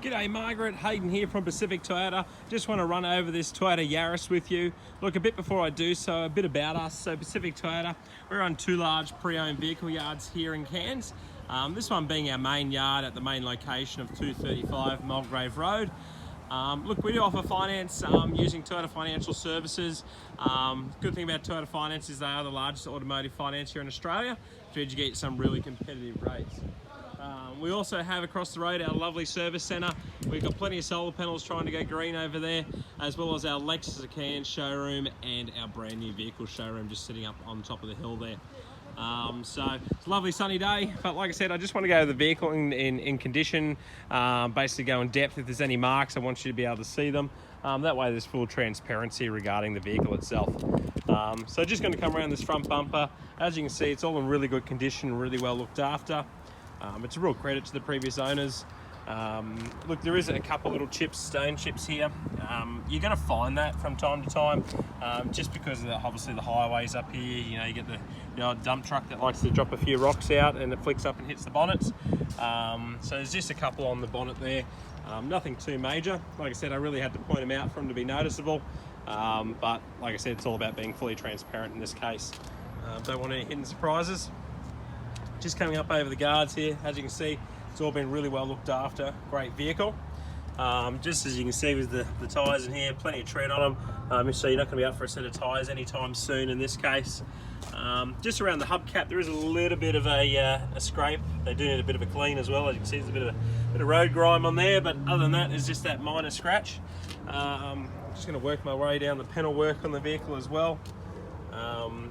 G'day Margaret, Hayden here from Pacific Toyota. Just want to run over this Toyota Yaris with you. Look, a bit before I do so, a bit about us. So Pacific Toyota, we're on two large pre-owned vehicle yards here in Cairns. This one being our main yard at the main location of 235 Mulgrave Road. Look, we do offer finance using Toyota Financial Services. Good thing about Toyota Finance is they are the largest automotive finance here in Australia, which means you get some really competitive rates. We also have across the road our lovely service centre. We've got plenty of solar panels trying to go green over there, as well as our Lexus of Cairns showroom and our brand new vehicle showroom just sitting up on top of the hill there. So it's a lovely sunny day, but like I said, I just want to go over the vehicle in condition, basically go in depth. If there's any marks, I want you to be able to see them. That way there's full transparency regarding the vehicle itself. So just going to come around this front bumper. As you can see, it's all in really good condition, really well looked after. It's a real credit to the previous owners. Look, there is a couple little chips, stone chips here. You're going to find that from time to time, just because of obviously the highways up here. You know, you get the odd dump truck that likes to drop a few rocks out and it flicks up and hits the bonnets. So there's just a couple on the bonnet there. Nothing too major. Like I said, I really had to point them out for them to be noticeable. But like I said, it's all about being fully transparent in this case. Don't want any hidden surprises. Just coming up over the guards here, as you can see, it's all been really well looked after. Great vehicle. Just as you can see with the tyres in here, plenty of tread on them. So you're not going to be up for a set of tyres anytime soon in this case. Just around the hubcap, there is a little bit of a scrape. They do need a bit of a clean as well. As you can see, there's a bit of road grime on there, but other than that, it's just that minor scratch. I'm just going to work my way down the panel work on the vehicle as well.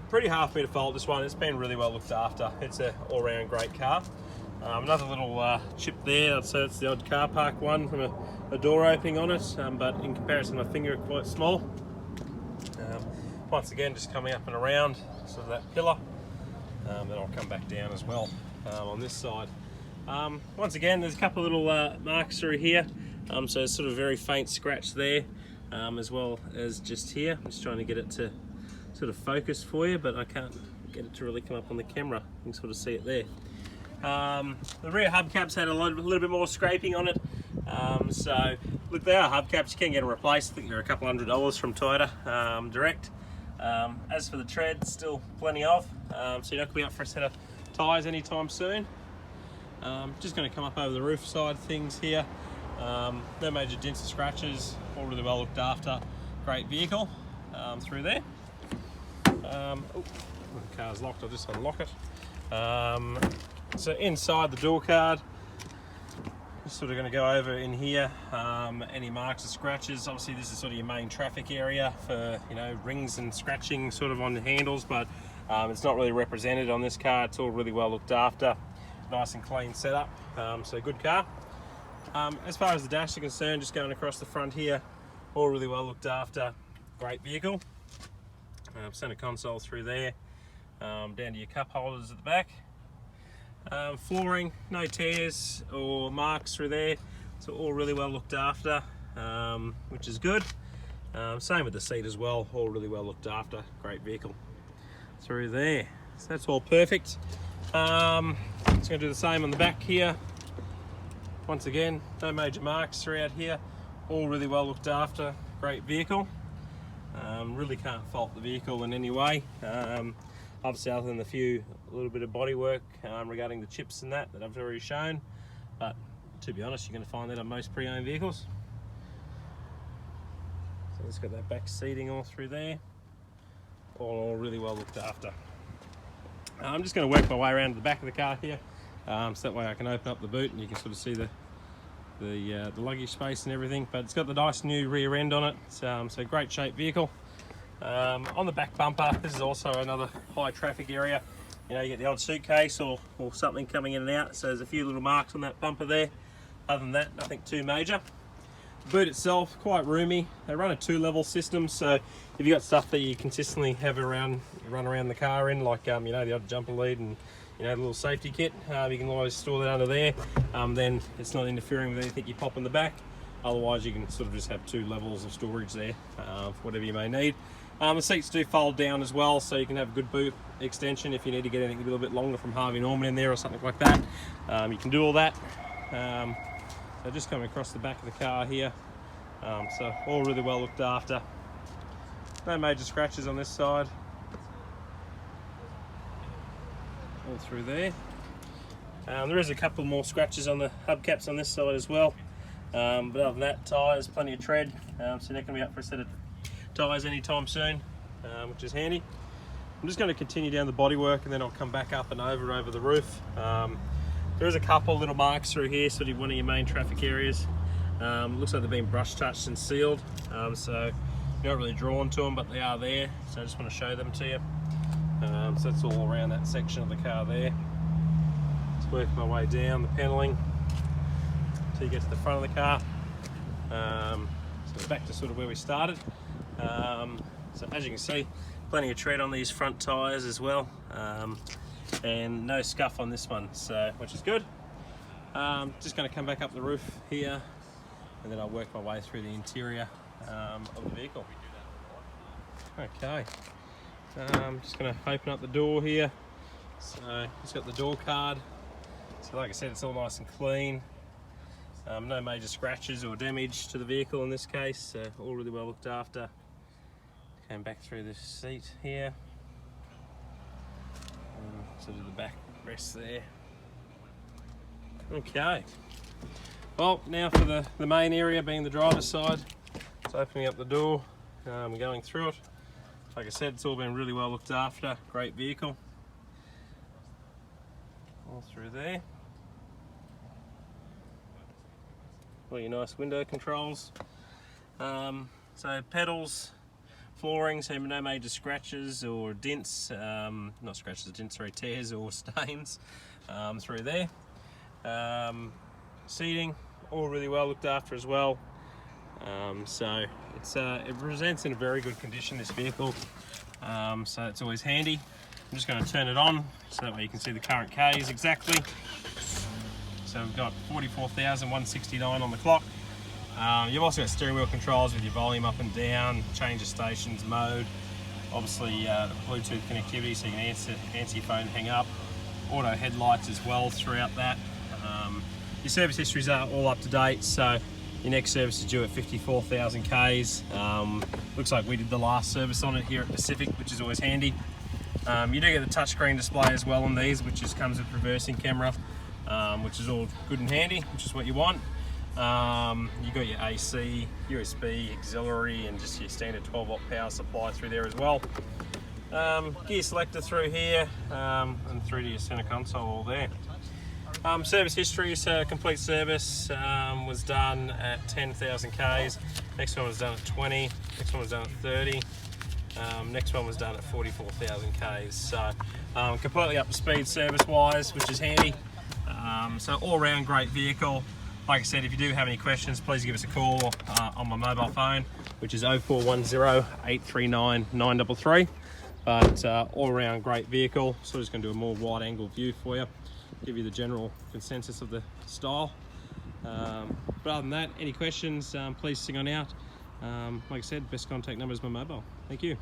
Pretty hard for me to fault this one. It's been really well looked after. It's an all-round great car. Another little chip there, I'd say it's the odd car park one from a door opening on it, but in comparison to my finger, quite small. Once again, just coming up and around sort of that pillar. Then I'll come back down as well on this side. Once again, there's a couple of little marks through here, so it's sort of a very faint scratch there, as well as just here. I'm just trying to get it to sort of focus for you, but I can't get it to really come up on the camera. You can sort of see it there. The rear hubcaps had a little bit more scraping on it. So look, they are hubcaps, you can get them replaced. I think they're a couple $100 from Toyota direct. As for the tread, still plenty of, so you're not going to be up for a set of tyres anytime soon. Just going to come up over the roof side of things here. No major dents or scratches, all really well looked after. Great vehicle through there. Oh, the car's locked, I'll just unlock it. So inside the door card, just sort of going to go over in here, any marks or scratches. Obviously this is sort of your main traffic area for, you know, rings and scratching sort of on the handles, but it's not really represented on this car. It's all really well looked after, nice and clean setup, so good car. As far as the dash is concerned, just going across the front here, all really well looked after, great vehicle. Center console through there, down to your cup holders at the back. Flooring, no tears or marks through there, so all really well looked after, which is good. Same with the seat as well, all really well looked after, great vehicle through there. So that's all perfect. Just going to do the same on the back here. Once again, no major marks throughout here, all really well looked after, great vehicle. Really can't fault the vehicle in any way. Obviously other than a little bit of body work regarding the chips and that I've already shown, but to be honest, you're going to find that on most pre-owned vehicles. So it's got that back seating all through there, all really well looked after. I'm just going to work my way around to the back of the car here, so that way I can open up the boot and you can sort of see the luggage space and everything, but it's got the nice new rear end on it, so great shape vehicle. On the back bumper, this is also another high traffic area. You know, you get the odd suitcase or something coming in and out, so there's a few little marks on that bumper there. Other than that, nothing too major. The boot itself, quite roomy. They run a 2-level system, so if you've got stuff that you consistently have run around the car in, like you know, the odd jumper lead and you know, the little safety kit, you can always store that under there. Then it's not interfering with anything you pop in the back. Otherwise, you can sort of just have 2 levels of storage there for whatever you may need. The seats do fold down as well, so you can have a good boot extension if you need to get anything a little bit longer from Harvey Norman in there or something like that. You can do all that. So just coming across the back of the car here. So all really well looked after. No major scratches on this side. All through there. There is a couple more scratches on the hubcaps on this side as well. But other than that, tyres, plenty of tread. So you're not going to be up for a set of tyres anytime soon, which is handy. I'm just going to continue down the bodywork and then I'll come back up and over the roof. There is a couple little marks through here, sort of one of your main traffic areas. Looks like they've been brush touched and sealed, so you're not really drawn to them, but they are there. So I just want to show them to you. So that's all around that section of the car there. Just working my way down the panelling until you get to the front of the car. So back to sort of where we started. So as you can see, plenty of tread on these front tyres as well, and no scuff on this one, so which is good. Just going to come back up the roof here, and then I'll work my way through the interior of the vehicle. Okay, just going to open up the door here. So it's got the door card. So like I said, it's all nice and clean. No major scratches or damage to the vehicle in this case, so all really well looked after. Came back through the seat here. Sort of the back rest there. Okay. Well, now for the main area, being the driver's side. It's opening up the door, going through it. Like I said, it's all been really well looked after. Great vehicle. All through there. All your nice window controls. So pedals, flooring, so no major scratches or dents, not scratches, dents, sorry, tears or stains through there. Seating, all really well looked after as well. So it presents in a very good condition, this vehicle, so it's always handy. I'm just going to turn it on so that way you can see the current Ks exactly. So we've got 44,169 on the clock. You've also got steering wheel controls with your volume up and down, change of stations, mode, obviously Bluetooth connectivity so you can answer your phone and hang up, auto headlights as well throughout that. Your service histories are all up to date, so your next service is due at 54,000 Ks. Looks like we did the last service on it here at Pacific, which is always handy. You do get the touchscreen display as well on these, which just comes with reversing camera, which is all good and handy, which is what you want. You got your AC, USB, auxiliary, and just your standard 12-volt power supply through there as well. Gear selector through here, and through to your center console all there. Service history, so complete service was done at 10,000 Ks. Next one was done at 20. Next one was done at 30. Next one was done at 44,000 Ks. So completely up to speed service-wise, which is handy. So all-round great vehicle. Like I said, if you do have any questions, please give us a call on my mobile phone, which is 0410 839 933. But all around great vehicle. So I'm just going to do a more wide angle view for you, give you the general consensus of the style. But other than that, any questions, please sing on out. Like I said, best contact number is my mobile. Thank you.